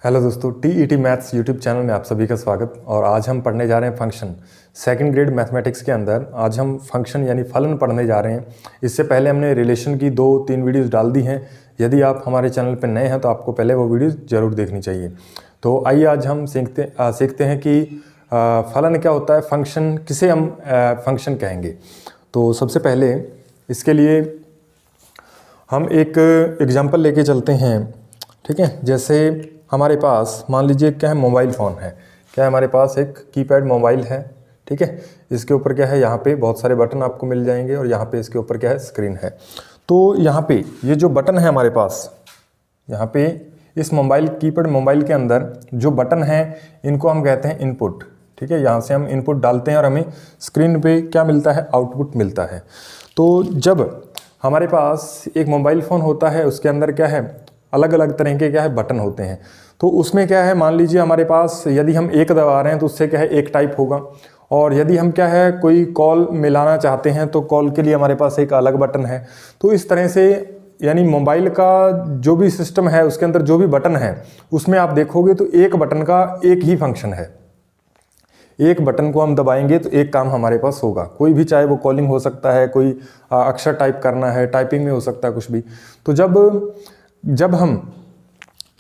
Hello दोस्तों, TET maths YouTube channel में आप सभी का स्वागत। और आज हम पढ़ने जा रहे हैं फंक्शन। सेकंड ग्रेड मैथमेटिक्स के अंदर आज हम फंक्शन यानी फलन पढ़ने जा रहे हैं। इससे पहले हमने रिलेशन की 2-3 वीडियोस डाल दी हैं। यदि आप हमारे चैनल पर नए हैं तो आपको पहले वो वीडियोस ज़रूर देखनी चाहिए। तो आइए आज हम सीखते हैं कि फलन क्या होता है, फंक्शन किसे हम फंक्शन कहेंगे। तो सबसे पहले इसके लिए हम एक एग्जाम्पल लेके चलते हैं। ठीक है, जैसे हमारे पास मान लीजिए क्या है, मोबाइल फ़ोन है। क्या है, हमारे पास एक कीपैड मोबाइल है। ठीक है, इसके ऊपर क्या है, यहाँ पे बहुत सारे बटन आपको मिल जाएंगे और यहाँ पे इसके ऊपर क्या है, स्क्रीन है। तो यहाँ पे ये जो बटन है हमारे पास, यहाँ पे इस कीपैड मोबाइल के अंदर जो बटन है इनको हम कहते हैं इनपुट। ठीक है, यहाँ से हम इनपुट डालते हैं और हमें स्क्रीन पे क्या मिलता है, आउटपुट मिलता है। तो जब हमारे पास एक मोबाइल फ़ोन होता है उसके अंदर क्या है, अलग अलग तरह के क्या है बटन होते हैं। तो उसमें क्या है, मान लीजिए हमारे पास यदि हम एक दबा रहे हैं तो उससे क्या है, एक टाइप होगा। और यदि हम क्या है कोई कॉल मिलाना चाहते हैं तो कॉल के लिए हमारे पास एक अलग बटन है। तो इस तरह से यानी मोबाइल का जो भी सिस्टम है उसके अंदर जो भी बटन है उसमें आप देखोगे तो एक बटन का एक ही फंक्शन है। एक बटन को हम दबाएंगे तो एक काम हमारे पास होगा, कोई भी, चाहे वो कॉलिंग हो सकता है, कोई अक्षर टाइप करना है, टाइपिंग में हो सकता है, कुछ भी। तो जब हम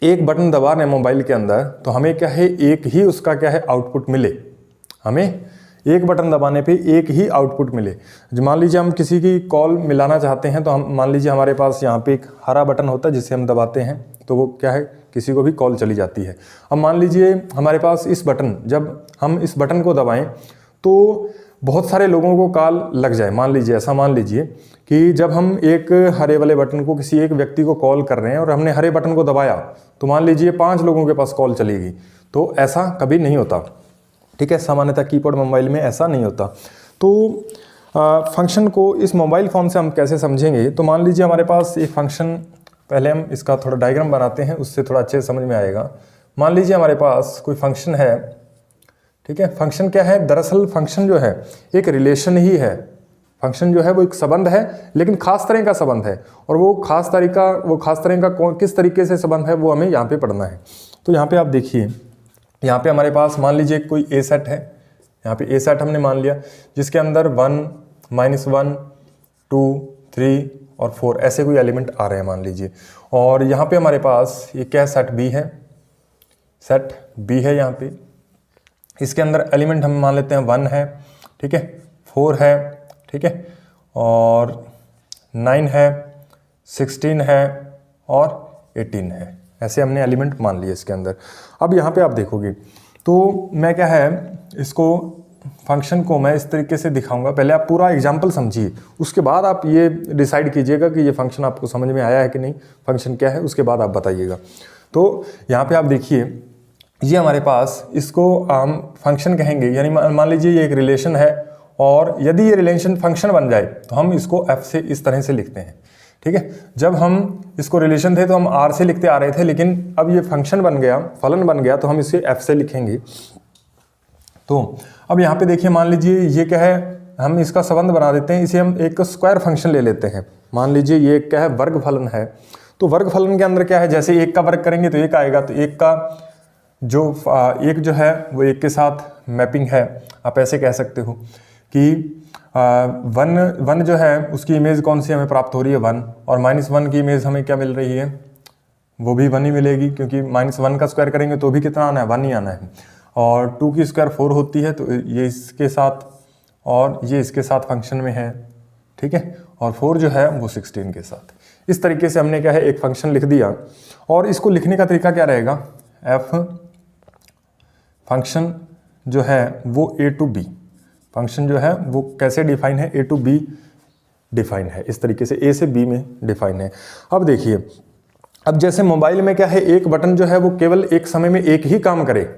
एक बटन दबा रहे हैं मोबाइल के अंदर तो हमें क्या है, एक ही उसका क्या है आउटपुट मिले। हमें एक बटन दबाने पे एक ही आउटपुट मिले। मान लीजिए हम किसी की कॉल मिलाना चाहते हैं तो हम मान लीजिए हमारे पास यहाँ पे एक हरा बटन होता है जिसे हम दबाते हैं तो वो क्या है, किसी को भी कॉल चली जाती है। अब मान लीजिए हमारे पास इस बटन, जब हम इस बटन को दबाएं तो बहुत सारे लोगों को कॉल लग जाए। मान लीजिए ऐसा, मान लीजिए कि जब हम एक हरे वाले बटन को किसी एक व्यक्ति को कॉल कर रहे हैं और हमने हरे बटन को दबाया तो मान लीजिए 5 लोगों के पास कॉल चलेगी। तो ऐसा कभी नहीं होता। ठीक है, सामान्यतः कीपैड मोबाइल में ऐसा नहीं होता। तो फंक्शन को इस मोबाइल फ़ोन से हम कैसे समझेंगे, तो मान लीजिए हमारे पास एक फंक्शन, पहले हम इसका थोड़ा डायग्राम बनाते हैं, उससे थोड़ा अच्छे से समझ में आएगा। मान लीजिए हमारे पास कोई फंक्शन है। ठीक है, फंक्शन क्या है, दरअसल फंक्शन जो है एक रिलेशन ही है। फंक्शन जो है वो एक संबंध है, लेकिन खास तरह का संबंध है। और वो खास तरह का किस तरीके से संबंध है वो हमें यहाँ पे पढ़ना है। तो यहाँ पे आप देखिए, यहाँ पे हमारे पास मान लीजिए कोई ए सेट है। यहाँ पे ए सेट हमने मान लिया जिसके अंदर 1, -1, 2, 3 और 4 ऐसे कोई एलिमेंट आ रहे हैं मान लीजिए। और यहाँ पे हमारे पास ये क्या, सेट बी है। सेट बी है यहाँ पे, इसके अंदर एलिमेंट हम मान लेते हैं 1 है। ठीक है, 4 है। ठीक है, और 9 है, 16 है और 18 है। ऐसे हमने एलिमेंट मान लिए इसके अंदर। अब यहाँ पे आप देखोगे तो मैं क्या है, इसको फंक्शन को मैं इस तरीके से दिखाऊंगा। पहले आप पूरा एग्जाम्पल समझिए, उसके बाद आप ये डिसाइड कीजिएगा कि ये फंक्शन आपको समझ में आया है कि नहीं, फंक्शन क्या है, उसके बाद आप बताइएगा। तो यहाँ पे आप देखिए, ये हमारे पास, इसको हम फंक्शन कहेंगे। यानी मान लीजिए ये एक रिलेशन है और यदि ये रिलेशन फंक्शन बन जाए तो हम इसको f से इस तरह से लिखते हैं। ठीक है, जब हम इसको रिलेशन थे तो हम r से लिखते आ रहे थे, लेकिन अब ये फंक्शन बन गया, फलन बन गया, तो हम इसे f से लिखेंगे। तो अब यहाँ पे देखिए, मान लीजिए ये क्या है, हम इसका संबंध बना देते हैं, इसे हम एक स्क्वायर फंक्शन ले लेते हैं। मान लीजिए ये क्या है, वर्ग फलन है। तो वर्ग फलन के अंदर क्या है, जैसे 1 का वर्ग करेंगे तो 1 आएगा। तो 1 का जो एक जो है वो 1 के साथ मैपिंग है। आप ऐसे कह सकते हो कि 1 जो है उसकी इमेज कौन सी हमें प्राप्त हो रही है, 1। और -1 की इमेज हमें क्या मिल रही है, वो भी 1 ही मिलेगी, क्योंकि -1 का स्क्वायर करेंगे तो भी कितना आना है, 1 ही आना है। और 2 की स्क्वायर 4 होती है, तो ये इसके साथ और ये इसके साथ फंक्शन में है। ठीक है, और 4 जो है वो 16 के साथ। इस तरीके से हमने क्या है, एक फंक्शन लिख दिया। और इसको लिखने का तरीका क्या रहेगा, एफ फंक्शन जो है वो A to B, फंक्शन जो है वो कैसे डिफाइन है, A to B डिफाइन है। इस तरीके से A से B में डिफाइन है। अब देखिए, अब जैसे मोबाइल में क्या है, एक बटन जो है वो केवल एक समय में एक ही काम करे,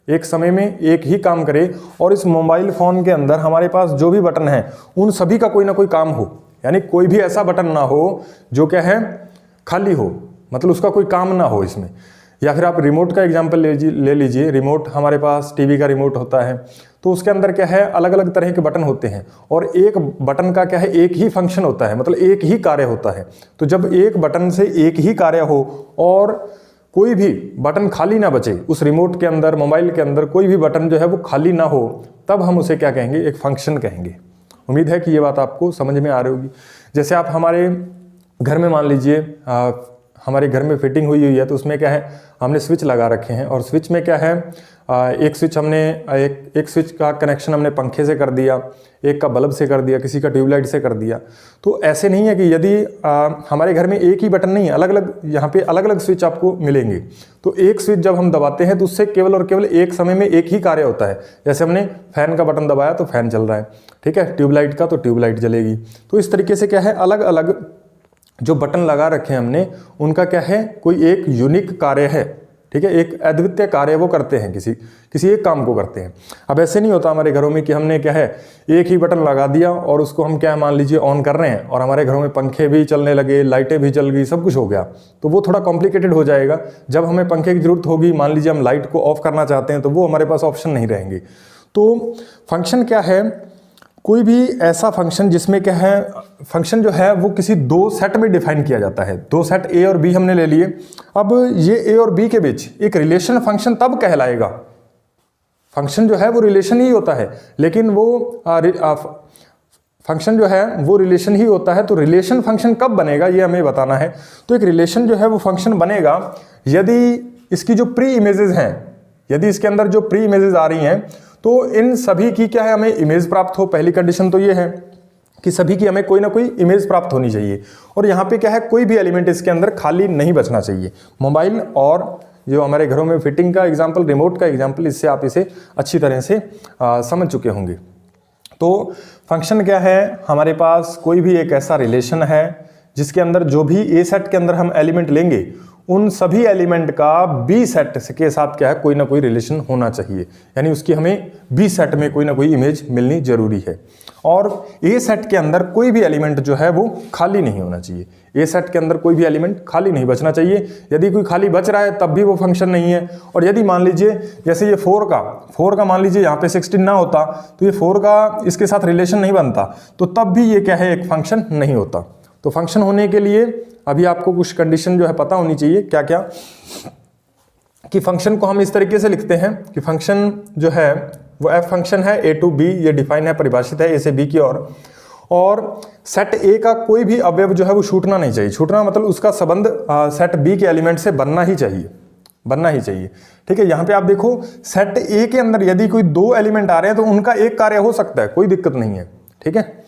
एक समय में एक ही काम करे। और इस मोबाइल फ़ोन के अंदर हमारे पास जो भी बटन है उन सभी का कोई ना कोई काम हो। यानी कोई भी ऐसा बटन ना हो जो क्या है, खाली हो, मतलब उसका कोई काम ना हो इसमें। या फिर आप रिमोट का एग्जांपल ले लीजिए। रिमोट, हमारे पास टीवी का रिमोट होता है तो उसके अंदर क्या है, अलग अलग तरह के बटन होते हैं और एक बटन का क्या है, एक ही फंक्शन होता है, मतलब एक ही कार्य होता है। तो जब एक बटन से एक ही कार्य हो और कोई भी बटन खाली ना बचे, उस रिमोट के अंदर, मोबाइल के अंदर कोई भी बटन जो है वो खाली ना हो, तब हम उसे क्या कहेंगे, एक फंक्शन कहेंगे। उम्मीद है कि ये बात आपको समझ में आ रही होगी। जैसे आप हमारे घर में मान लीजिए हमारे घर में फिटिंग हुई है, तो उसमें क्या है, हमने स्विच लगा रखे हैं, और स्विच में क्या है, एक स्विच हमने एक स्विच का कनेक्शन हमने पंखे से कर दिया, एक का बल्ब से कर दिया, किसी का ट्यूबलाइट से कर दिया। तो ऐसे नहीं है कि यदि हमारे घर में एक ही बटन नहीं है, अलग अलग यहाँ पे अलग अलग स्विच आपको मिलेंगे। तो एक स्विच जब हम दबाते हैं तो उससे केवल और केवल एक समय में एक ही कार्य होता है। जैसे हमने फैन का बटन दबाया तो फैन चल रहा है, ठीक है, ट्यूबलाइट का तो ट्यूबलाइट जलेगी। तो इस तरीके से क्या है, अलग अलग जो बटन लगा रखे हैं हमने, उनका क्या है, कोई एक यूनिक कार्य है, ठीक है, एक अद्वितीय कार्य वो करते हैं, किसी एक काम को करते हैं। अब ऐसे नहीं होता हमारे घरों में कि हमने क्या है, एक ही बटन लगा दिया और उसको हम क्या मान लीजिए ऑन कर रहे हैं, और हमारे घरों में पंखे भी चलने लगे, लाइटें भी चल गई, सब कुछ हो गया, तो वो थोड़ा कॉम्प्लिकेटेड हो जाएगा। जब हमें पंखे की जरूरत होगी, मान लीजिए हम लाइट को ऑफ करना चाहते हैं, तो वो हमारे पास ऑप्शन नहीं रहेंगे। तो फंक्शन क्या है, कोई भी ऐसा फंक्शन जिसमें क्या है, फंक्शन जो है वो किसी दो सेट में डिफाइन किया जाता है। दो सेट ए और बी हमने ले लिए। अब ये ए और बी के बीच एक रिलेशन फंक्शन तब कहलाएगा। फंक्शन जो है वो रिलेशन ही होता है, लेकिन वो फंक्शन जो है वो रिलेशन ही होता है। तो रिलेशन फंक्शन कब बनेगा ये हमें बताना है। तो एक रिलेशन जो है वो फंक्शन बनेगा यदि इसकी जो प्री इमेजेस हैं, यदि इसके अंदर जो प्री इमेजेस आ रही हैं, तो इन सभी की क्या है, हमें इमेज प्राप्त हो। पहली कंडीशन तो ये है कि सभी की हमें कोई ना कोई इमेज प्राप्त होनी चाहिए। और यहाँ पे क्या है, कोई भी एलिमेंट इसके अंदर खाली नहीं बचना चाहिए। मोबाइल और जो हमारे घरों में फिटिंग का एग्जाम्पल, रिमोट का एग्जाम्पल, इससे आप इसे अच्छी तरह से समझ चुके होंगे। तो फंक्शन क्या है, हमारे पास कोई भी एक ऐसा रिलेशन है जिसके अंदर जो भी ए सेट के अंदर हम एलिमेंट लेंगे, उन सभी एलिमेंट का बी सेट के साथ क्या है, कोई ना कोई रिलेशन होना चाहिए। यानी उसकी हमें बी सेट में कोई ना कोई इमेज मिलनी जरूरी है। और ए सेट के अंदर कोई भी एलिमेंट जो है वो खाली नहीं होना चाहिए। ए सेट के अंदर कोई भी एलिमेंट खाली नहीं बचना चाहिए। यदि कोई खाली बच रहा है तब भी वो फंक्शन नहीं है। और यदि मान लीजिए जैसे ये 4 का मान लीजिए यहाँ पे 16 ना होता, तो ये 4 का इसके साथ रिलेशन नहीं बनता, तो तब भी ये क्या है, एक फंक्शन नहीं होता। तो फंक्शन होने के लिए अभी आपको कुछ कंडीशन जो है पता होनी चाहिए। क्या क्या, कि फंक्शन को हम इस तरीके से लिखते हैं कि फंक्शन जो है वो एफ फंक्शन है, ए टू बी, ये डिफाइन है, परिभाषित है ए से बी की ओर। और सेट ए का कोई भी अवयव जो है वो छूटना नहीं चाहिए। छूटना मतलब उसका संबंध सेट बी के एलिमेंट से बनना ही चाहिए, ठीक है। यहाँ पे आप देखो, सेट ए के अंदर यदि कोई दो एलिमेंट आ रहे हैं तो उनका एक कार्य हो सकता है, कोई दिक्कत नहीं है, ठीक है।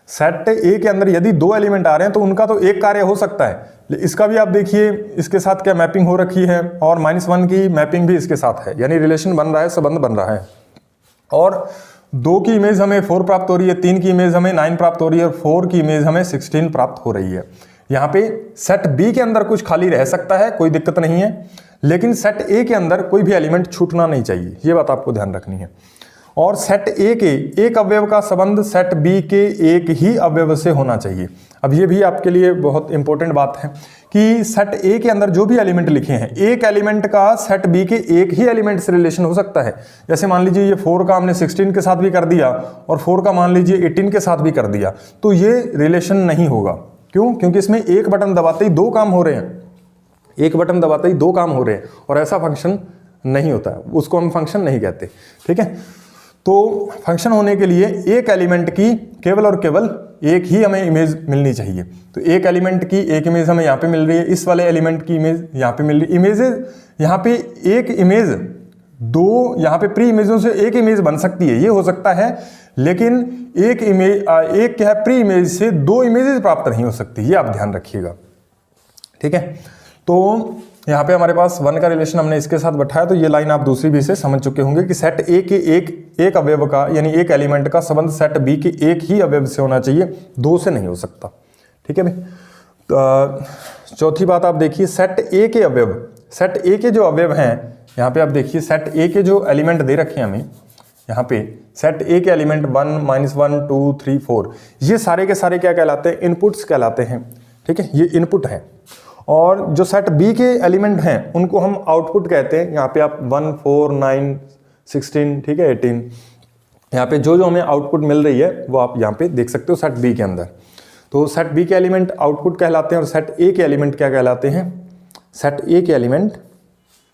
सेट ए के अंदर यदि दो एलिमेंट आ रहे हैं तो उनका तो एक कार्य हो सकता है। इसका भी आप देखिए, इसके साथ क्या मैपिंग हो रखी है, और -1 की मैपिंग भी इसके साथ है, यानी रिलेशन बन रहा है, संबंध बन रहा है। और 2 की इमेज हमें 4 प्राप्त हो रही है, 3 की इमेज हमें 9 प्राप्त हो रही है, और 4 की इमेज हमें 16 प्राप्त हो रही है। यहाँ पे सेट बी के अंदर कुछ खाली रह सकता है, कोई दिक्कत नहीं है, लेकिन सेट ए के अंदर कोई भी एलिमेंट छूटना नहीं चाहिए, ये बात आपको ध्यान रखनी है। और सेट ए के एक अवयव का संबंध सेट बी के एक ही अवयव से होना चाहिए। अब ये भी आपके लिए बहुत इंपॉर्टेंट बात है कि सेट ए के अंदर जो भी एलिमेंट लिखे हैं, एक एलिमेंट का सेट बी के एक ही एलिमेंट से रिलेशन हो सकता है। जैसे मान लीजिए ये 4 का हमने 16 के साथ भी कर दिया, और 4 का मान लीजिए 18 के साथ भी कर दिया, तो ये रिलेशन नहीं होगा। क्यों? क्योंकि इसमें एक बटन दबाते ही 2 काम हो रहे हैं, एक बटन दबाते ही 2 काम हो रहे हैं, और ऐसा फंक्शन नहीं होता है, उसको हम फंक्शन नहीं कहते, ठीक है। तो फंक्शन होने के लिए एक एलिमेंट की केवल और केवल एक ही हमें इमेज मिलनी चाहिए। तो एक एलिमेंट की एक इमेज हमें यहाँ पे मिल रही है, इस वाले एलिमेंट की इमेज यहाँ पे मिल रही है। इमेजेस यहाँ पे एक इमेज, दो यहाँ पे प्री इमेजों से एक इमेज बन सकती है, ये हो सकता है, लेकिन एक इमेज, एक क्या है, प्री इमेज से 2 इमेजेस प्राप्त नहीं हो सकती, ये आप ध्यान रखिएगा, ठीक है। तो यहाँ पे हमारे पास 1 का रिलेशन हमने इसके साथ बैठाया, तो ये लाइन आप दूसरी भी से समझ चुके होंगे कि सेट ए के एक अवयव का, यानी एक एलिमेंट का संबंध सेट बी के एक ही अवयव से होना चाहिए, 2 से नहीं हो सकता, ठीक है भाई। तो चौथी बात आप देखिए, सेट ए के अवयव, सेट ए के जो अवयव हैं, यहाँ पे आप देखिए सेट ए के जो एलिमेंट दे रखे हैं हमें, यहाँ पे सेट ए के एलिमेंट 1, -1, 2, 3, 4, ये सारे के सारे क्या कहलाते हैं, इनपुट्स कहलाते हैं, ठीक है, ये इनपुट है। और जो सेट बी के एलिमेंट हैं उनको हम आउटपुट कहते हैं। यहाँ पे आप 1, 4, 9, 16, ठीक है, 18, यहाँ पे जो जो हमें आउटपुट मिल रही है वो आप यहाँ पे देख सकते हो सेट बी के अंदर। तो सेट बी के एलिमेंट आउटपुट कहलाते हैं, और सेट ए के एलिमेंट क्या कहलाते हैं, सेट ए के एलिमेंट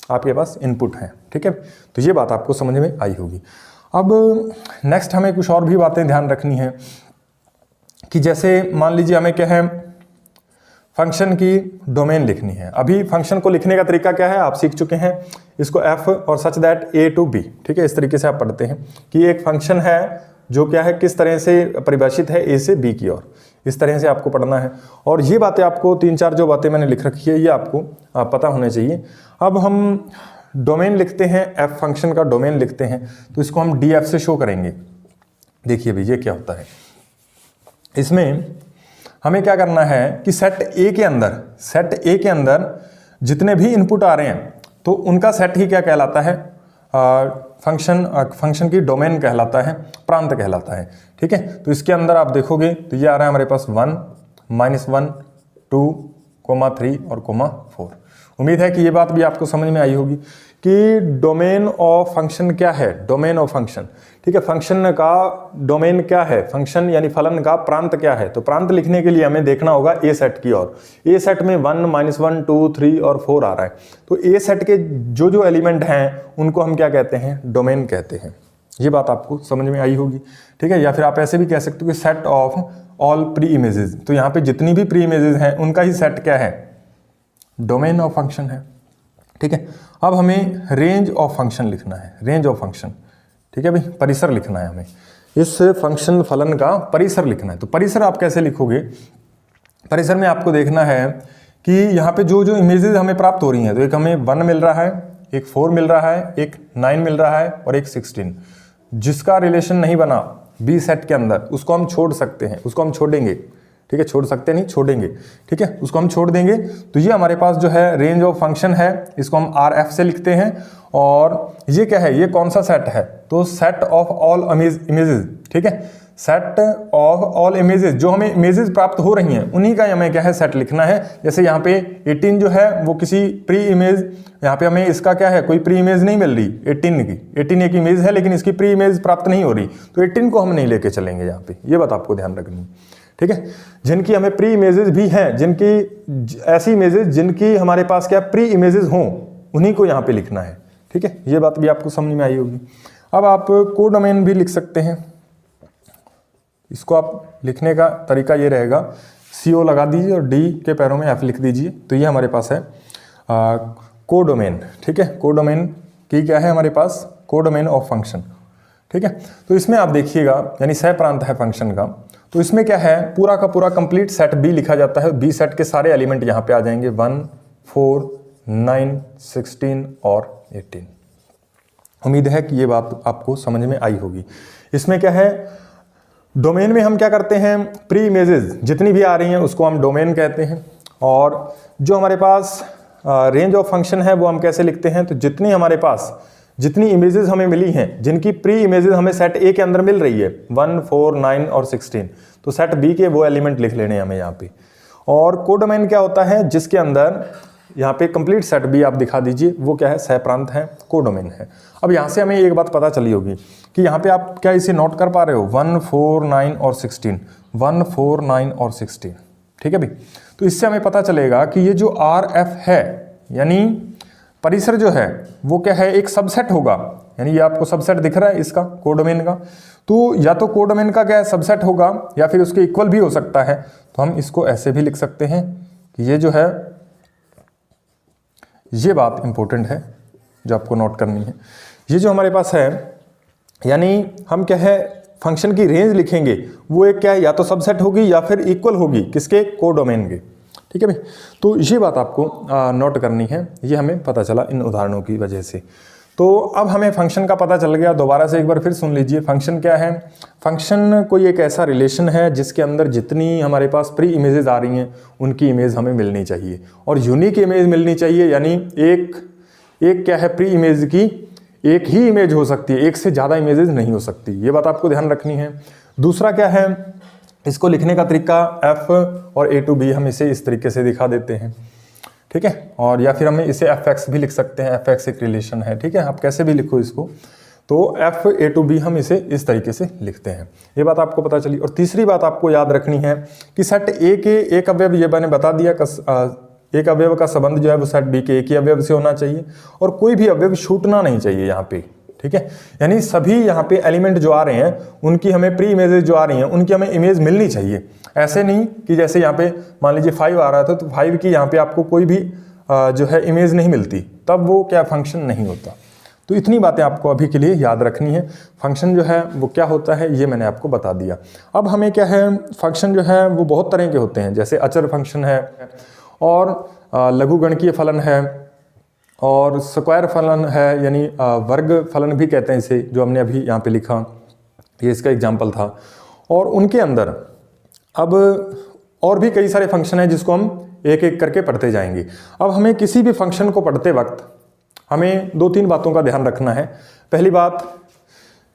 आपके पास इनपुट हैं, ठीक है। तो ये बात आपको समझ में आई होगी। अब नेक्स्ट हमें कुछ और भी बातें ध्यान रखनी है कि जैसे मान लीजिए हमें क्या है, फंक्शन की डोमेन लिखनी है। अभी फंक्शन को लिखने का तरीका क्या है आप सीख चुके हैं, इसको एफ और such that A to B, ठीक है, इस तरीके से आप पढ़ते हैं कि एक फंक्शन है जो क्या है, किस तरह से परिभाषित है, ए से बी की ओर, इस तरह से आपको पढ़ना है। और ये बातें आपको 3-4 जो बातें मैंने लिख रखी है ये आपको पता होने चाहिए। अब हम डोमेन लिखते हैं, एफ फंक्शन का डोमेन लिखते हैं, तो इसको हम डी एफ से शो करेंगे। देखिए भाई ये क्या होता है, इसमें हमें क्या करना है कि सेट ए के अंदर जितने भी इनपुट आ रहे हैं तो उनका सेट ही क्या कहलाता है, फंक्शन की डोमेन कहलाता है, प्रांत कहलाता है, ठीक है। तो इसके अंदर आप देखोगे तो ये आ रहा है हमारे पास 1, -1, 2, 3 और 4। उम्मीद है कि ये बात भी आपको समझ में आई होगी कि डोमेन ऑफ फंक्शन क्या है, डोमेन ऑफ फंक्शन, ठीक है। फंक्शन का डोमेन क्या है, फंक्शन यानी फलन का प्रांत क्या है। तो प्रांत लिखने के लिए हमें देखना होगा ए सेट की ओर। ए सेट में 1, -1, 2, 3 और 4 आ रहा है, तो ए सेट के जो एलिमेंट हैं उनको हम क्या कहते हैं, डोमेन कहते हैं। ये बात आपको समझ में आई होगी, ठीक है। या फिर आप ऐसे भी कह सकते हो कि set of all pre images, तो यहाँ पे जितनी भी प्री इमेजेस हैं उनका ही सेट क्या है, डोमेन ऑफ फंक्शन है, ठीक है। अब हमें रेंज ऑफ फंक्शन लिखना है, रेंज ऑफ फंक्शन, ठीक है भाई, परिसर लिखना है हमें, इस फंक्शन फलन का परिसर लिखना है। तो परिसर आप कैसे लिखोगे, परिसर में आपको देखना है कि यहाँ पे जो इमेजेस हमें प्राप्त हो रही हैं, तो एक हमें 1 मिल रहा है, एक 4 मिल रहा है, एक 9 मिल रहा है और एक 16। जिसका रिलेशन नहीं बना बी सेट के अंदर उसको हम छोड़ सकते हैं, उसको हम छोड़ेंगे, ठीक है, छोड़ सकते नहीं, छोड़ेंगे, ठीक है, उसको हम छोड़ देंगे। तो ये हमारे पास जो है रेंज ऑफ फंक्शन है, इसको हम आर एफ से लिखते हैं। और ये क्या है, ये कौन सा सेट है, तो सेट ऑफ ऑल इमेजेस, ठीक है, सेट ऑफ ऑल इमेजेस, जो हमें इमेजेस प्राप्त हो रही हैं उन्हीं का हमें क्या है, सेट लिखना है। जैसे यहाँ पे 18 जो है वो किसी प्री इमेज, यहाँ पे हमें इसका क्या है, कोई प्री इमेज नहीं मिल रही 18 की, 18 एक इमेज है लेकिन इसकी प्री इमेज प्राप्त नहीं हो रही, तो 18 को हम नहीं लेके चलेंगे यहाँ पे, ये बात आपको ध्यान रखनी है, ठीक है। जिनकी हमें प्री इमेजेस भी हैं, जिनकी ऐसी इमेजेस जिनकी हमारे पास क्या प्री इमेजेस हों, उन्हीं को यहाँ पे लिखना है, ठीक है। ये बात भी आपको समझ में आई होगी। अब आप कोडोमेन भी लिख सकते हैं, इसको आप लिखने का तरीका ये रहेगा, CO लगा दीजिए और D के पैरों में F लिख दीजिए, तो ये हमारे पास है कोडोमेन, ठीक है। कोडोमेन की क्या है हमारे पास, कोडोमेन ऑफ फंक्शन, ठीक है। तो इसमें आप देखिएगा यानी सह प्रांत है फंक्शन का, तो इसमें क्या है, पूरा का पूरा कंप्लीट सेट B लिखा जाता है। B सेट के सारे एलिमेंट यहाँ पे आ जाएंगे, 1, 4, 9, 16 और 18। उम्मीद है कि ये बात आपको समझ में आई होगी। इसमें क्या है, डोमेन में हम क्या करते हैं, प्री इमेजेस जितनी भी आ रही हैं उसको हम डोमेन कहते हैं। और जो हमारे पास रेंज ऑफ फंक्शन है वो हम कैसे लिखते हैं, तो जितनी हमारे पास जितनी इमेजेस हमें मिली हैं, जिनकी प्री इमेजेस हमें सेट ए के अंदर मिल रही है 1, 4, 9 और 16, तो सेट बी के वो एलिमेंट लिख लेने हैं हमें यहाँ पे। और कोडोमेन क्या होता है, जिसके अंदर यहाँ पे कंप्लीट सेट भी आप दिखा दीजिए, वो क्या है, सह प्रांत है, कोडोमेन है। अब यहाँ से हमें एक बात पता चली होगी कि यहाँ पे आप क्या इसे नोट कर पा रहे हो, 1, 4, 9 और 16, 1, 4, 9 और 16, ठीक है भाई। तो इससे हमें पता चलेगा कि ये जो आर एफ है यानी परिसर जो है वो क्या है, एक सबसेट होगा, यानी ये आपको सबसेट दिख रहा है इसका, कोडोमेन का, तो या तो कोडोमेन का क्या है, सबसेट होगा या फिर उसके इक्वल भी हो सकता है। तो हम इसको ऐसे भी लिख सकते हैं कि ये जो है, ये बात इंपॉर्टेंट है जो आपको नोट करनी है, ये जो हमारे पास है यानी हम क्या है, फंक्शन की रेंज लिखेंगे वो एक क्या है, या तो सबसेट होगी या फिर इक्वल होगी किसके, कोडोमेन के, ठीक है भाई। तो ये बात आपको नोट करनी है, ये हमें पता चला इन उदाहरणों की वजह से। तो अब हमें फंक्शन का पता चल गया, दोबारा से एक बार फिर सुन लीजिए। फंक्शन क्या है, फंक्शन कोई एक ऐसा रिलेशन है जिसके अंदर जितनी हमारे पास प्री इमेजेस आ रही हैं उनकी इमेज हमें मिलनी चाहिए और यूनिक इमेज मिलनी चाहिए, यानी एक क्या है, प्री इमेज की एक ही इमेज हो सकती है, एक से ज़्यादा इमेजेस नहीं हो सकती, ये बात आपको ध्यान रखनी है। दूसरा क्या है, इसको लिखने का तरीका F और A to B हम इसे इस तरीके से दिखा देते हैं, ठीक है। और या फिर हमें इसे FX भी लिख सकते हैं, FX एक रिलेशन है, ठीक है, आप कैसे भी लिखो इसको। तो F A to B हम इसे इस तरीके से लिखते हैं, ये बात आपको पता चली। और तीसरी बात आपको याद रखनी है कि सेट A के एक अवयव, ये मैंने बता दिया एक अवयव का संबंध जो है वो सेट बी के एक ही अवयव से होना चाहिए और कोई भी अवयव छूटना नहीं चाहिए यहाँ पे, ठीक है। यानी सभी यहाँ पे एलिमेंट जो आ रहे हैं उनकी हमें प्री इमेजेस जो आ रही हैं उनकी हमें इमेज मिलनी चाहिए। ऐसे नहीं कि जैसे यहाँ पे मान लीजिए 5 आ रहा था तो 5 की यहाँ पे आपको कोई भी जो है इमेज नहीं मिलती, तब वो क्या फंक्शन नहीं होता। तो इतनी बातें आपको अभी के लिए याद रखनी है। फंक्शन जो है वो क्या होता है ये मैंने आपको बता दिया। अब हमें क्या है, फंक्शन जो है वो बहुत तरह के होते हैं, जैसे अचर फंक्शन है और लघुगणकीय फलन है और स्क्वायर फलन है, यानी वर्ग फलन भी कहते हैं इसे, जो हमने अभी यहाँ पे लिखा, ये इसका एग्जाम्पल था। और उनके अंदर अब और भी कई सारे फंक्शन हैं जिसको हम एक एक करके पढ़ते जाएंगे। अब हमें किसी भी फंक्शन को पढ़ते वक्त हमें 2-3 बातों का ध्यान रखना है। पहली बात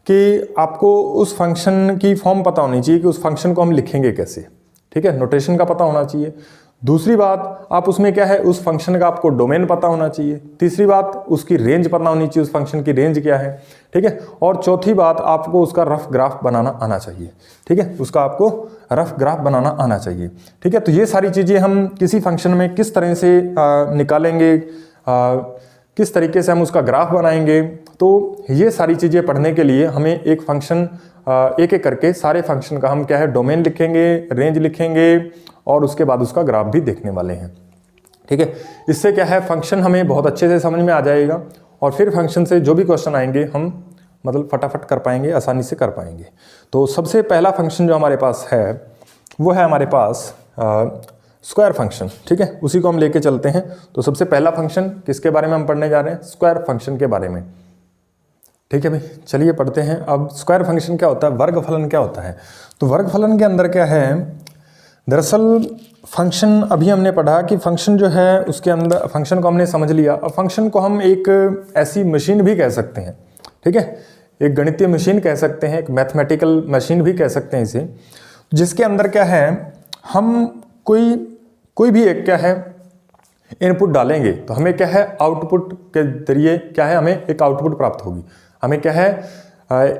कि आपको उस फंक्शन की फॉर्म पता होनी चाहिए कि उस फंक्शन को हम लिखेंगे कैसे, ठीक है, नोटेशन का पता होना चाहिए। दूसरी बात, आप उसमें क्या है उस फंक्शन का आपको डोमेन पता होना चाहिए। तीसरी बात, उसकी रेंज पता होनी चाहिए, उस फंक्शन की रेंज क्या है, ठीक है। और चौथी बात, आपको उसका रफ ग्राफ बनाना आना चाहिए, ठीक है, उसका आपको रफ ग्राफ बनाना आना चाहिए, ठीक है। तो ये सारी चीज़ें हम किसी फंक्शन में किस तरह से निकालेंगे, किस तरीके से हम उसका ग्राफ बनाएंगे, तो ये सारी चीज़ें पढ़ने के लिए हमें एक फंक्शन एक एक करके सारे फंक्शन का हम क्या है डोमेन लिखेंगे, रेंज लिखेंगे और उसके बाद उसका ग्राफ भी देखने वाले हैं, ठीक है। इससे क्या है फंक्शन हमें बहुत अच्छे से समझ में आ जाएगा और फिर फंक्शन से जो भी क्वेश्चन आएंगे हम मतलब फटाफट कर पाएंगे, आसानी से कर पाएंगे। तो सबसे पहला फंक्शन जो हमारे पास है वो है हमारे पास स्क्वायर फंक्शन, ठीक है, उसी को हम लेके चलते हैं। तो सबसे पहला फंक्शन किसके बारे में हम पढ़ने जा रहे हैं, स्क्वायर फंक्शन के बारे में, ठीक है भाई। चलिए पढ़ते हैं। अब स्क्वायर फंक्शन क्या होता है, वर्गफलन क्या होता है। तो वर्गफलन के अंदर क्या है, दरअसल फंक्शन अभी हमने पढ़ा कि फंक्शन जो है उसके अंदर फंक्शन को हमने समझ लिया। अब फंक्शन को हम एक ऐसी मशीन भी कह सकते हैं, ठीक है, एक गणितीय मशीन कह सकते हैं, एक मैथमेटिकल मशीन भी कह सकते हैं इसे, जिसके अंदर क्या है हम कोई भी एक क्या है इनपुट डालेंगे तो हमें क्या है आउटपुट के जरिए क्या है हमें एक आउटपुट प्राप्त होगी। हमें क्या है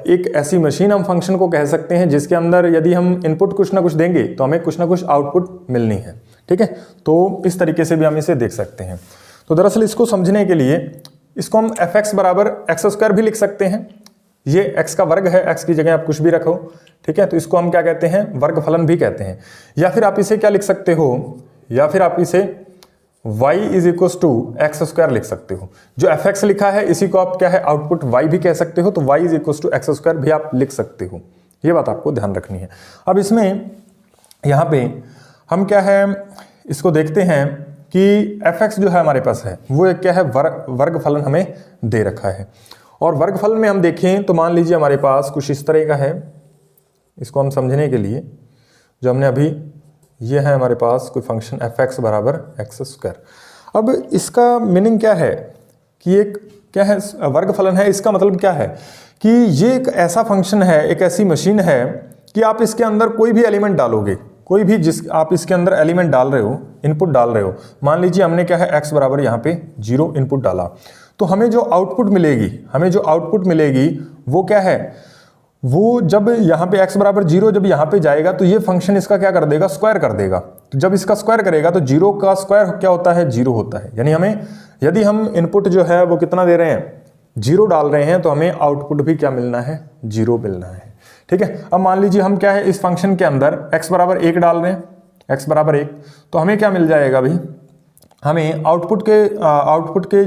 एक ऐसी मशीन हम फंक्शन को कह सकते हैं जिसके अंदर यदि हम इनपुट कुछ ना कुछ देंगे तो हमें कुछ ना कुछ आउटपुट मिलनी है, ठीक है। तो इस तरीके से भी हम इसे देख सकते हैं। तो दरअसल इसको समझने के लिए इसको हम fx बराबर एक्स स्क्वायर भी लिख सकते हैं। ये x का वर्ग है, x की जगह आप कुछ भी रखो, ठीक है। तो इसको हम क्या कहते हैं, वर्गफलन भी कहते हैं। या फिर आप इसे क्या लिख सकते हो, या फिर आप इसे y is equal to x square लिख सकते हो। जो fx लिखा है इसी को आप क्या है आउटपुट y भी कह सकते हो, तो y is equal to x square भी आप लिख सकते हो। ये बात आपको ध्यान रखनी है। अब इसमें यहाँ पे हम क्या है इसको देखते हैं कि fx जो है हमारे पास है वो एक क्या है वर्गफलन हमें दे रखा है। और वर्गफलन में हम देखें तो मान लीजिए हमारे पास कुछ इस तरह का है। इसको हम समझने के लिए जो हमने अभी ये है हमारे पास कोई फंक्शन fx बराबर एक्स स्क्वायर। अब इसका मीनिंग क्या है कि एक क्या है वर्गफलन है। इसका मतलब क्या है कि ये एक ऐसा फंक्शन है, एक ऐसी मशीन है कि आप इसके अंदर कोई भी एलिमेंट डालोगे, कोई भी जिस आप इसके अंदर एलिमेंट डाल रहे हो, इनपुट डाल रहे हो। मान लीजिए हमने क्या है x बराबर यहाँ पे 0 इनपुट डाला, तो हमें जो आउटपुट मिलेगी वो क्या है, वो जब यहाँ पे x बराबर 0 जब यहाँ पे जाएगा तो ये फंक्शन इसका क्या कर देगा, स्क्वायर कर देगा। तो जब इसका स्क्वायर करेगा तो 0 का स्क्वायर क्या होता है, 0 होता है। यानी हमें यदि हम इनपुट जो है वो कितना दे रहे हैं, 0 डाल रहे हैं, तो हमें आउटपुट भी क्या मिलना है, 0 मिलना है, ठीक है। अब मान लीजिए हम क्या है इस फंक्शन के अंदर x बराबर 1 डाल रहे हैं, x बराबर 1, तो हमें क्या मिल जाएगा भाई, हमें आउटपुट के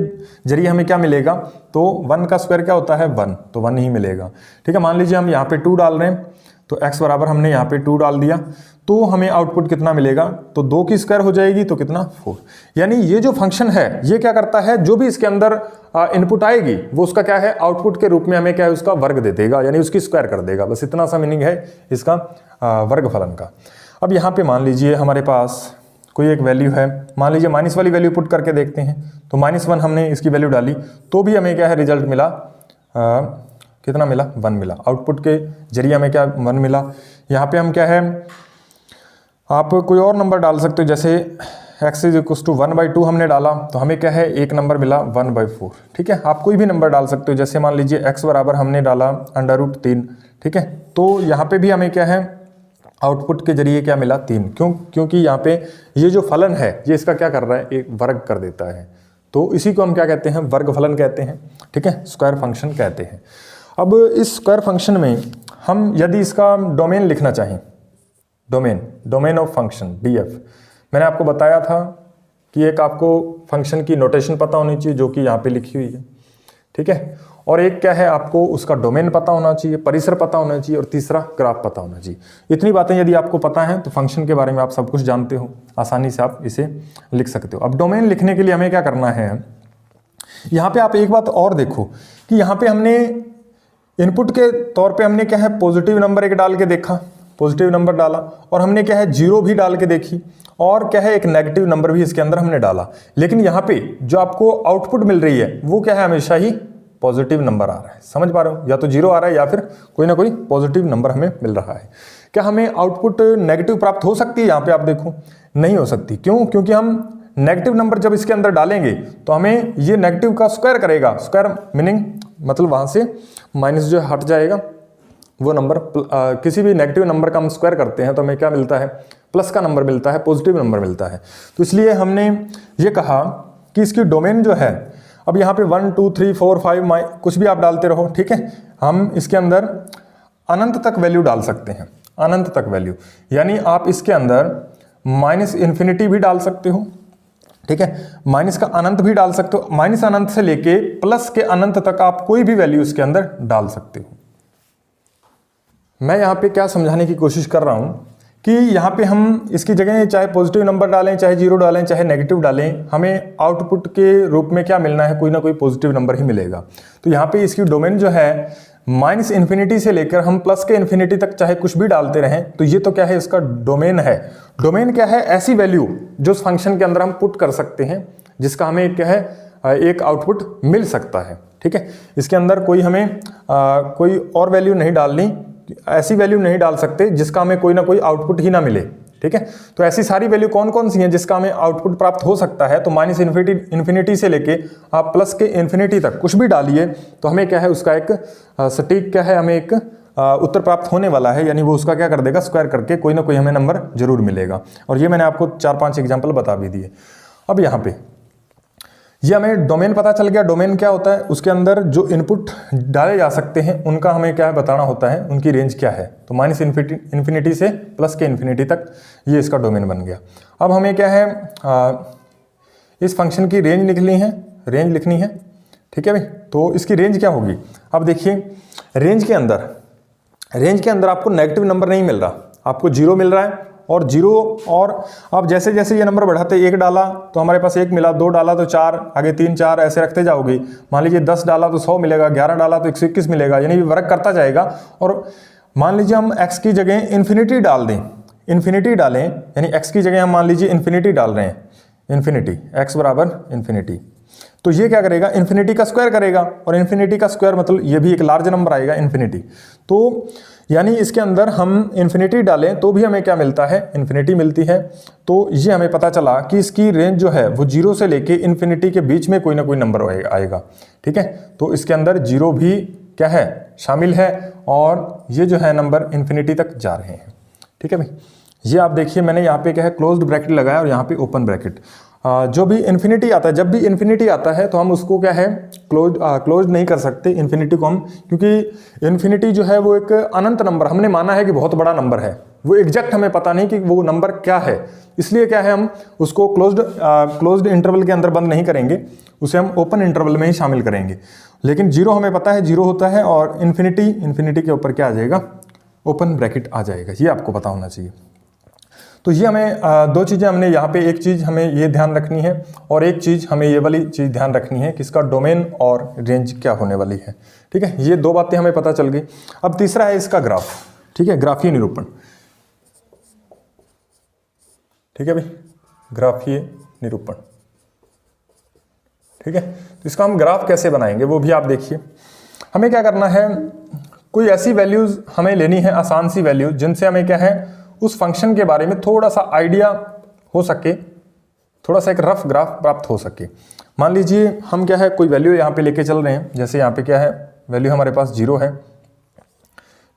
जरिए हमें क्या मिलेगा, तो 1 का स्क्वायर क्या होता है 1, तो 1 ही मिलेगा, ठीक है। मान लीजिए हम यहाँ पे 2 डाल रहे हैं, तो x बराबर हमने यहाँ पे 2 डाल दिया, तो हमें आउटपुट कितना मिलेगा, तो 2 की स्क्वायर हो जाएगी तो कितना 4। यानी ये जो फंक्शन है ये क्या करता है, जो भी इसके अंदर इनपुट आएगी वो उसका क्या है आउटपुट के रूप में हमें क्या है उसका वर्ग दे देगा, यानी उसकी स्क्वायर कर देगा। बस इतना सा मीनिंग है इसका वर्गफलन का। अब यहाँ पे मान लीजिए हमारे पास कोई एक वैल्यू है, मान लीजिए माइनस वाली वैल्यू पुट करके देखते हैं, तो -1 हमने इसकी वैल्यू डाली तो भी हमें क्या है रिजल्ट मिला, कितना मिला, 1 मिला। आउटपुट के जरिए हमें क्या 1 मिला। यहाँ पे हम क्या है, आप कोई और नंबर डाल सकते हो, जैसे x इज इक्वल टू 1/2 हमने डाला तो हमें क्या है एक नंबर मिला 1/4, ठीक है। आप कोई भी नंबर डाल सकते हो, जैसे मान लीजिए x बराबर हमने डाला √3, ठीक है। तो यहाँ पे भी हमें क्या है आउटपुट के जरिए क्या मिला 3, क्योंकि यहाँ पे ये जो फलन है ये इसका क्या कर रहा है, एक वर्ग कर देता है, तो इसी को हम क्या कहते हैं, वर्ग फलन कहते हैं, ठीक है, स्क्वायर फंक्शन कहते हैं। अब इस स्क्वायर फंक्शन में हम यदि इसका डोमेन लिखना चाहें, डोमेन ऑफ फंक्शन डीएफ, मैंने आपको बताया था कि एक आपको फंक्शन की नोटेशन पता होनी चाहिए जो कि यहाँ पे लिखी हुई है, ठीक है, और एक क्या है, आपको उसका डोमेन पता होना चाहिए, परिसर पता होना चाहिए, और तीसरा ग्राफ पता होना चाहिए। इतनी बातें यदि आपको पता है तो फंक्शन के बारे में आप सब कुछ जानते हो, आसानी से आप इसे लिख सकते हो। अब डोमेन लिखने के लिए हमें क्या करना है, यहाँ पे आप एक बात और देखो कि यहाँ पे हमने इनपुट के तौर पे हमने क्या है, पॉजिटिव नंबर एक डाल के देखा, पॉजिटिव नंबर डाला, और हमने क्या है 0 भी डाल के देखी, और क्या है एक नेगेटिव नंबर भी इसके अंदर हमने डाला। लेकिन यहाँ पे जो आपको आउटपुट मिल रही है वो क्या है, हमेशा ही पॉजिटिव नंबर आ रहा है। समझ पा रहे हो, या तो 0 आ रहा है या फिर कोई ना कोई पॉजिटिव नंबर हमें मिल रहा है। क्या हमें आउटपुट नेगेटिव प्राप्त हो सकती है, यहाँ पे आप देखो नहीं हो सकती। क्यों? क्योंकि हम नेगेटिव नंबर जब इसके अंदर डालेंगे तो हमें ये नेगेटिव का स्क्वायर करेगा, स्क्वायर मीनिंग मतलब वहां से माइनस जो हट जाएगा, वो नंबर किसी भी नेगेटिव नंबर का हम स्क्वायर करते हैं तो हमें क्या मिलता है, प्लस का नंबर मिलता है, पॉजिटिव नंबर मिलता है। तो इसलिए हमने ये कहा कि इसकी डोमेन जो है, अब यहाँ पे 1 2 3 4 5 कुछ भी आप डालते रहो, ठीक है, हम इसके अंदर अनंत तक वैल्यू डाल सकते हैं, अनंत तक वैल्यू, यानी आप इसके अंदर माइनस इन्फिनिटी भी डाल सकते हो, ठीक है, माइनस का अनंत भी डाल सकते हो, माइनस अनंत से लेके प्लस के अनंत तक आप कोई भी वैल्यू इसके अंदर डाल सकते हो। मैं यहाँ पे क्या समझाने की कोशिश कर रहा हूँ कि यहाँ पे हम इसकी जगह चाहे पॉजिटिव नंबर डालें, चाहे 0 डालें, चाहे नेगेटिव डालें, हमें आउटपुट के रूप में क्या मिलना है, कोई ना कोई पॉजिटिव नंबर ही मिलेगा। तो यहाँ पे इसकी डोमेन जो है माइनस इन्फिनिटी से लेकर हम प्लस के इन्फिनिटी तक चाहे कुछ भी डालते रहें, तो ये तो क्या है, इसका डोमेन है। डोमेन क्या है, ऐसी वैल्यू जो उस फंक्शन के अंदर हम पुट कर सकते हैं, जिसका हमें क्या है, एक आउटपुट मिल सकता है, ठीक है। इसके अंदर कोई हमें कोई और वैल्यू नहीं डालनी, ऐसी वैल्यू नहीं डाल सकते जिसका हमें कोई ना कोई आउटपुट ही ना मिले, ठीक है। तो ऐसी सारी वैल्यू कौन कौन सी हैं जिसका हमें आउटपुट प्राप्त हो सकता है, तो माइनस इन्फिनिटी से लेके आप प्लस के इन्फिनिटी तक कुछ भी डालिए तो हमें क्या है, उसका एक सटीक क्या है, हमें एक उत्तर प्राप्त होने वाला है, यानी वो उसका क्या कर देगा, स्क्वायर करके कोई ना कोई हमें नंबर जरूर मिलेगा। और ये मैंने आपको 4-5 एग्जाम्पल बता भी दिए। अब यहाँ पे ये हमें डोमेन पता चल गया। डोमेन क्या होता है, उसके अंदर जो इनपुट डाले जा सकते हैं उनका हमें क्या है बताना होता है, उनकी रेंज क्या है। तो माइनस इन्फिनिटी से प्लस के इन्फिनिटी तक ये इसका डोमेन बन गया। अब हमें क्या है, इस फंक्शन की रेंज लिखनी है, ठीक है भाई। तो इसकी रेंज क्या होगी, अब देखिए रेंज के अंदर आपको नेगेटिव नंबर नहीं मिल रहा, आपको 0 मिल रहा है, और 0 और अब जैसे जैसे ये नंबर बढ़ाते, 1 डाला तो हमारे पास 1 मिला, 2 डाला तो 4, आगे 3 4 ऐसे रखते जाओगे। मान लीजिए 10 डाला तो 100 मिलेगा, 11 डाला तो 121 मिलेगा, यानी वर्क करता जाएगा। और मान लीजिए हम x की जगह इन्फिनिटी डाल दें, इन्फिनिटी डालें, यानी x की जगह हम मान लीजिए इन्फिनिटी डाल रहे हैं, इन्फिनिटी x बराबर इन्फिनिटी, तो ये क्या करेगा, इन्फिनिटी का स्क्वायर करेगा, और इन्फिनिटी का स्क्वायर मतलब ये भी एक लार्ज नंबर आएगा, इन्फिनिटी। तो यानी इसके अंदर हम इन्फिनिटी डालें तो भी हमें क्या मिलता है, इन्फिनिटी मिलती है। तो ये हमें पता चला कि इसकी रेंज जो है वो 0 से लेके इन्फिनिटी के बीच में कोई ना कोई नंबर आएगा, ठीक है। तो इसके अंदर 0 भी क्या है, शामिल है, और ये जो है नंबर इन्फिनिटी तक जा रहे हैं, ठीक है भाई। ये आप देखिए मैंने यहाँ पे क्या है क्लोज्ड ब्रैकेट लगाया और यहाँ पे ओपन ब्रैकेट। जो भी इन्फिनिटी आता है, जब भी इन्फिनिटी आता है तो हम उसको क्या है क्लोज नहीं कर सकते इन्फिनिटी को हम, क्योंकि इन्फिनिटी जो है वो एक अनंत नंबर हमने माना है कि बहुत बड़ा नंबर है, वो एग्जैक्ट हमें पता नहीं कि वो नंबर क्या है, इसलिए क्या है हम उसको क्लोज्ड इंटरवल के अंदर बंद नहीं करेंगे, उसे हम ओपन इंटरवल में ही शामिल करेंगे। लेकिन 0 हमें पता है 0 होता है, और इन्फिनिटी के ऊपर क्या आ जाएगा, ओपन ब्रैकेट आ जाएगा, ये आपको पता होना चाहिए। तो ये हमें 2 चीज़ें हमने यहाँ पे, एक चीज़ हमें ये ध्यान रखनी है और एक चीज़ हमें ये वाली चीज़ ध्यान रखनी है कि इसका डोमेन और रेंज क्या होने वाली है, ठीक है। ये 2 बातें हमें पता चल गई। अब तीसरा है इसका ग्राफ, ठीक है, ग्राफीय निरूपण, ठीक है भाई, ग्राफीय निरूपण, ठीक है। तो इसका हम ग्राफ कैसे बनाएंगे वो भी आप देखिए। हमें क्या करना है, कोई ऐसी वैल्यूज हमें लेनी है, आसान सी वैल्यू, जिनसे हमें क्या है उस फंक्शन के बारे में थोड़ा सा आइडिया हो सके, थोड़ा सा एक रफ ग्राफ प्राप्त हो सके। मान लीजिए हम क्या है कोई वैल्यू यहाँ पे लेके चल रहे हैं, जैसे यहाँ पे क्या है वैल्यू हमारे पास 0 है,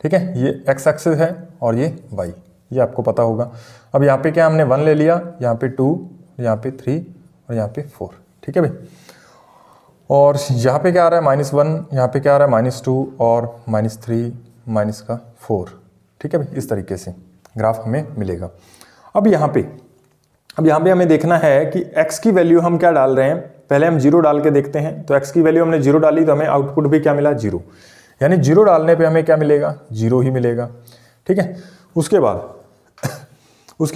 ठीक है, ये x एक्सिस है और ये y, ये आपको पता होगा। अब यहाँ पे क्या हमने 1 ले लिया, यहाँ पे 2, यहाँ पे 3 और यहाँ पे 4, ठीक है भाई। और यहाँ पे क्या आ रहा है -1, यहाँ पे क्या आ रहा है -2 और -3 -4, ठीक है भाई। इस तरीके से ग्राफ हमें मिलेगा। अब यहाँ पे हमें देखना है कि x की वैल्यू हम क्या डाल रहे हैं। पहले हम 0 डाल के देखते हैं। तो x की वैल्यू हमने 0 डाली तो हमें आउटपुट भी क्या मिला, 0। यानी 0 डालने पे हमें क्या मिलेगा, 0 ही मिलेगा, ठीक है। उसके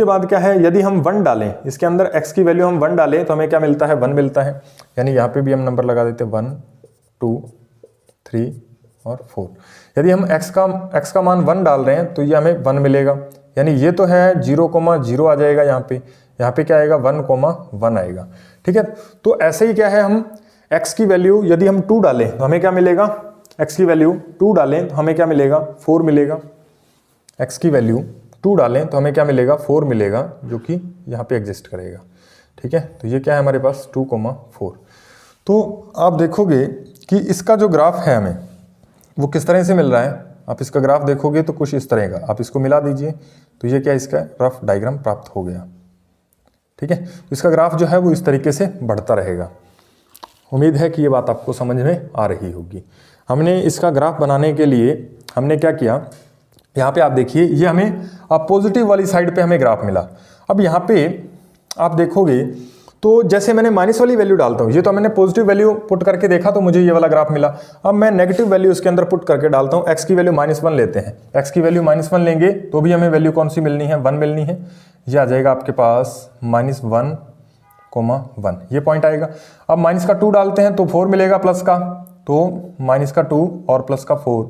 बाद क्या है, यदि हम 1 डालें इसके अंदर, x की वैल्यू हम 1 डालें तो हमें क्या मिलता है, 1 मिलता है। यानी यहाँ पे भी हम नंबर लगा देते हैं 1 2 3 और 4। यदि हम x का मान 1 डाल रहे हैं तो ये हमें 1 मिलेगा। यानी ये तो है 0,0 आ जाएगा, यहाँ पे क्या आएगा 1,1 आएगा, ठीक है। तो ऐसे ही क्या है, हम x की वैल्यू यदि हम 2 डालें तो हमें क्या मिलेगा, x की वैल्यू 2 डालें तो हमें क्या मिलेगा, 4 मिलेगा। x की वैल्यू 2 डालें तो हमें क्या मिलेगा, 4 मिलेगा, जो कि यहाँ पे एग्जिस्ट करेगा, ठीक है। तो ये क्या है हमारे पास 2,4। तो आप देखोगे कि इसका जो ग्राफ है हमें वो किस तरह से मिल रहा है। आप इसका ग्राफ देखोगे तो कुछ इस तरह का, आप इसको मिला दीजिए तो ये क्या, इसका रफ डायग्राम प्राप्त हो गया, ठीक है। इसका ग्राफ जो है वो इस तरीके से बढ़ता रहेगा। उम्मीद है कि ये बात आपको समझ में आ रही होगी। हमने इसका ग्राफ बनाने के लिए हमने क्या किया, यहाँ पे आप देखिए, ये हमें पॉजिटिव वाली साइड पे हमें ग्राफ मिला। अब यहाँ पे आप देखोगे तो जैसे मैंने माइनस वाली वैल्यू डालता हूँ, ये तो मैंने पॉजिटिव वैल्यू पुट करके देखा तो मुझे ये वाला ग्राफ मिला। अब मैं नेगेटिव वैल्यू इसके अंदर पुट करके डालता हूँ। x की वैल्यू -1 लेते हैं, x की वैल्यू -1 लेंगे तो भी हमें वैल्यू कौन सी मिलनी है, 1 मिलनी है। ये आ जाएगा आपके पास -1,1, ये पॉइंट आएगा। अब माइनस का 2 डालते हैं तो 4 मिलेगा प्लस का, तो माइनस का 2 और प्लस का 4,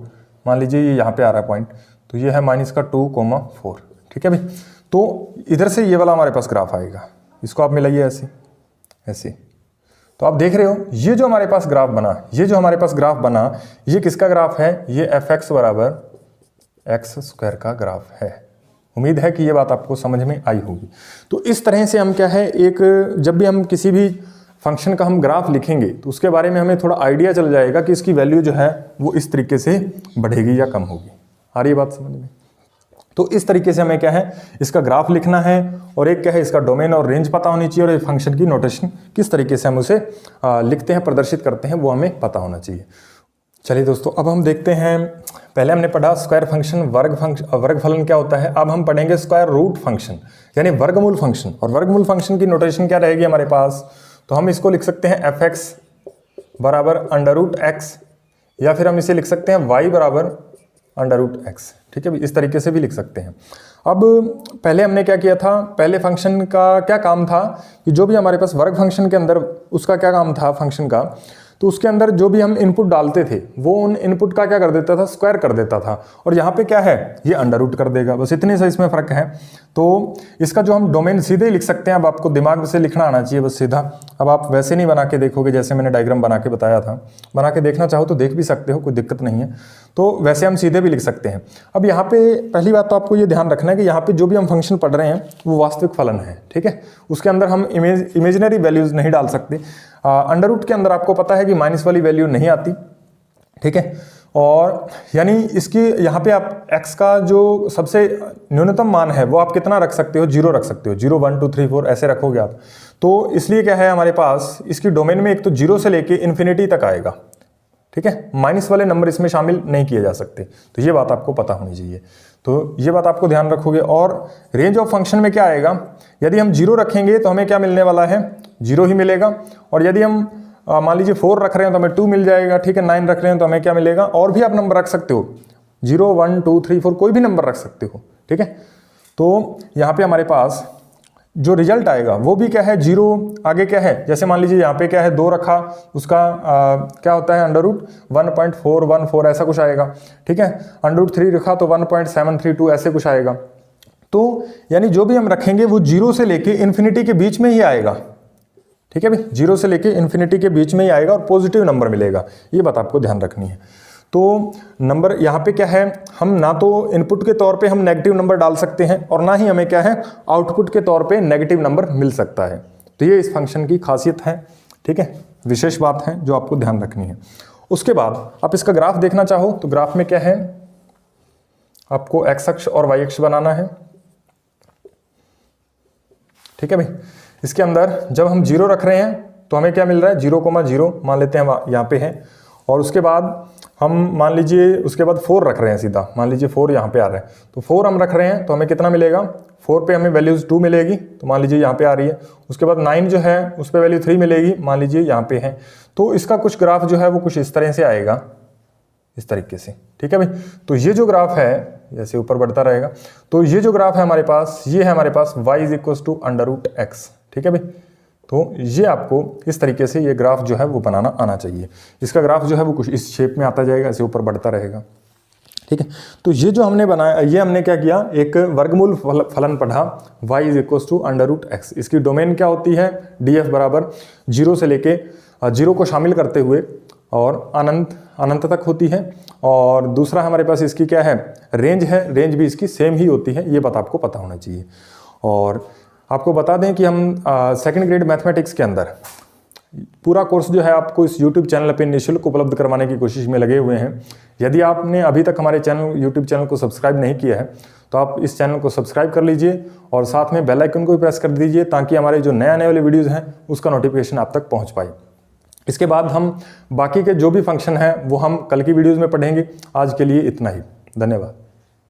मान लीजिए ये यहाँ पे आ रहा है पॉइंट, तो ये है -2,4, ठीक है भाई। तो इधर से ये वाला हमारे पास ग्राफ आएगा, इसको आप मिलाइए ऐसे। तो आप देख रहे हो ये जो हमारे पास ग्राफ बना, ये किसका ग्राफ है, ये fx = x² का ग्राफ है। उम्मीद है कि ये बात आपको समझ में आई होगी। तो इस तरह से हम क्या है, जब भी हम किसी भी फंक्शन का हम ग्राफ लिखेंगे तो उसके बारे में हमें थोड़ा आइडिया चल जाएगा कि इसकी वैल्यू जो है वो इस तरीके से बढ़ेगी या कम होगी। आ रही है बात समझ में। तो इस तरीके से हमें क्या है, इसका ग्राफ लिखना है, और एक क्या है, इसका डोमेन और रेंज पता होनी चाहिए, और एक फंक्शन की नोटेशन किस तरीके से हम उसे लिखते हैं, प्रदर्शित करते हैं, वो हमें पता होना चाहिए। चलिए दोस्तों, अब हम देखते हैं, पहले हमने पढ़ा स्क्वायर फंक्शन, वर्गफलन क्या होता है। अब हम पढ़ेंगे स्क्वायर रूट फंक्शन यानी वर्गमूल फंक्शन। और वर्गमूल फंक्शन की नोटेशन क्या रहेगी हमारे पास, तो हम इसको लिख सकते हैं fx = √x, या फिर हम इसे लिख सकते हैं y √x, ठीक है। इस तरीके से भी लिख सकते हैं। अब पहले हमने क्या किया था, पहले फंक्शन का क्या काम था कि जो भी हमारे पास वर्ग फंक्शन के अंदर, उसका क्या काम था फंक्शन का, तो उसके अंदर जो भी हम इनपुट डालते थे वो उन इनपुट का क्या कर देता था, स्क्वायर कर देता था। और यहाँ पे क्या है, ये √ कर देगा, बस इतने से इसमें फ़र्क है। तो इसका जो हम डोमेन सीधे ही लिख सकते हैं। अब आपको दिमाग से लिखना आना चाहिए बस सीधा। अब आप वैसे नहीं बना के देखोगे, जैसे मैंने डायग्राम बना के बताया था, बना के देखना चाहो तो देख भी सकते हो, कोई दिक्कत नहीं है। तो वैसे हम सीधे भी लिख सकते हैं। अब यहाँ पे पहली बात तो आपको ये ध्यान रखना है कि यहाँ पे जो भी हम फंक्शन पढ़ रहे हैं वो वास्तविक फलन है, ठीक है। उसके अंदर हम इमेजिनरी वैल्यूज नहीं डाल सकते। √ के अंदर आपको पता है कि माइनस वाली वैल्यू नहीं आती, ठीक है। और यानी इसकी यहाँ पे आप x का जो सबसे न्यूनतम मान है वो आप कितना रख सकते हो, 0 रख सकते हो। 0 1 2 3 4 ऐसे रखोगे आप। तो इसलिए क्या है हमारे पास, इसकी डोमेन में एक तो 0 से लेके इन्फिनिटी तक आएगा, ठीक है। माइनस वाले नंबर इसमें शामिल नहीं किए जा सकते। तो ये बात आपको पता होनी चाहिए। तो ये बात आपको ध्यान रखोगे। और रेंज ऑफ फंक्शन में क्या आएगा, यदि हम 0 रखेंगे तो हमें क्या मिलने वाला है, 0 ही मिलेगा। और यदि हम मान लीजिए 4 रख रहे हैं तो हमें 2 मिल जाएगा, ठीक है। 9 रख रहे हैं तो हमें क्या मिलेगा, और भी आप नंबर रख सकते हो, 0 1 2 3 4 कोई भी नंबर रख सकते हो, ठीक है। तो यहाँ पे हमारे पास जो रिजल्ट आएगा वो भी क्या है, 0 आगे क्या है, जैसे मान लीजिए यहाँ पे क्या है 2 रखा, उसका क्या होता है √1.414 ऐसा कुछ आएगा, ठीक है। √3 रखा तो 1.732 ऐसे कुछ आएगा। तो यानी जो भी हम रखेंगे वो 0 से लेके इन्फिनिटी के बीच में ही आएगा, ठीक है भाई। 0 से लेके इन्फिनिटी के बीच में ही आएगा और पॉजिटिव नंबर मिलेगा। ये बात आपको ध्यान रखनी है। तो नंबर यहाँ पे क्या है, हम ना तो इनपुट के तौर पे हम नेगेटिव नंबर डाल सकते हैं और ना ही हमें क्या है आउटपुट के तौर पे नेगेटिव नंबर मिल सकता है। तो ये इस फंक्शन की खासियत है, ठीक है, विशेष बात है जो आपको ध्यान रखनी है। उसके बाद आप इसका ग्राफ देखना चाहो तो ग्राफ में क्या है, आपको x अक्ष और y अक्ष बनाना है, ठीक है भाई। इसके अंदर जब हम 0 रख रहे हैं तो हमें क्या मिल रहा है, 0,0 मान लेते हैं यहाँ पे है, और उसके बाद हम मान लीजिए उसके बाद 4 रख रहे हैं सीधा, मान लीजिए 4 यहाँ पे आ रहा है, तो 4 हम रख रहे हैं तो हमें कितना मिलेगा, 4 पे हमें वैल्यूज़ 2 मिलेगी, तो मान लीजिए यहाँ पे आ रही है। उसके बाद 9 जो है उस पर वैल्यू 3 मिलेगी, मान लीजिए यहाँ पे है। तो इसका कुछ ग्राफ जो है वो कुछ इस तरह से आएगा, इस तरीके से, ठीक है भाई। तो ये जो ग्राफ है जैसे ऊपर बढ़ता रहेगा, तो ये जो ग्राफ है हमारे पास, ये है हमारे पास y = √x, ठीक है भाई। तो ये आपको इस तरीके से ये ग्राफ जो है वो बनाना आना चाहिए। इसका ग्राफ जो है वो कुछ इस शेप में आता जाएगा, ऐसे ऊपर बढ़ता रहेगा, ठीक है। तो ये जो हमने बनाया, ये हमने क्या किया, एक वर्गमूल फलन पढ़ा y = √x। इसकी डोमेन क्या होती है, df बराबर 0 से लेके 0 को शामिल करते हुए और अनंत तक होती है। और दूसरा हमारे पास इसकी क्या है, रेंज है, रेंज भी इसकी सेम ही होती है, ये बात आपको पता होना चाहिए। और आपको बता दें कि हम सेकंड ग्रेड मैथमेटिक्स के अंदर पूरा कोर्स जो है आपको इस YouTube चैनल पे निःशुल्क उपलब्ध करवाने की कोशिश में लगे हुए हैं। यदि आपने अभी तक हमारे YouTube चैनल को सब्सक्राइब नहीं किया है तो आप इस चैनल को सब्सक्राइब कर लीजिए और साथ में बेल आइकन को भी प्रेस कर दीजिए, ताकि हमारे जो नए आने वाले वीडियोज़ हैं उसका नोटिफिकेशन आप तक पहुँच पाए। इसके बाद हम बाकी के जो भी फंक्शन हैं वो हम कल की वीडियोज़ में पढ़ेंगे। आज के लिए इतना ही, धन्यवाद।